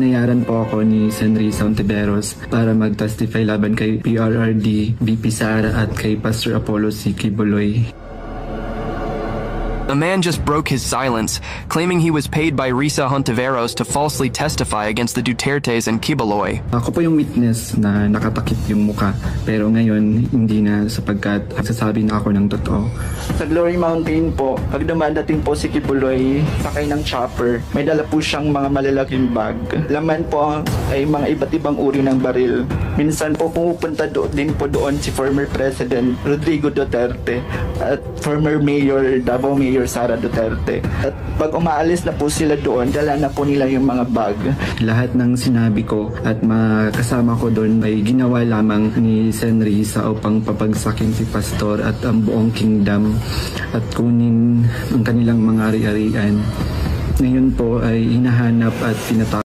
binayaran po ako ni Senrisa Ontiveros para mag-testify laban kay PRRD, VP Sara at kay Pastor Apollo C. Quiboloy. The man just broke his silence, claiming he was paid by Risa Hontiveros to falsely testify against the Dutertes and Quiboloy. Ako po yung witness na nakatakip yung muka, pero ngayon hindi na sapagkat nagsasabi na ako ng totoo. Sa Glory Mountain po, pag dumadating po si Quiboloy, sakay ng chopper, may dala po siyang mga malalaking bag. Laman po ay mga iba't ibang uri ng baril. Minsan po pumupunta din po doon si former President Rodrigo Duterte at former Mayor Davao Mayor Sara Duterte. At pag umaalis na po sila doon, dala na po nila yung mga bag. Lahat ng sinabi ko at makasama ko doon ay ginawa lamang ni Senrisa upang papagsakin si Pastor at ang buong kingdom at kunin ang kanilang mga ari-arian. Ngayon po ay hinahanap at tinatawag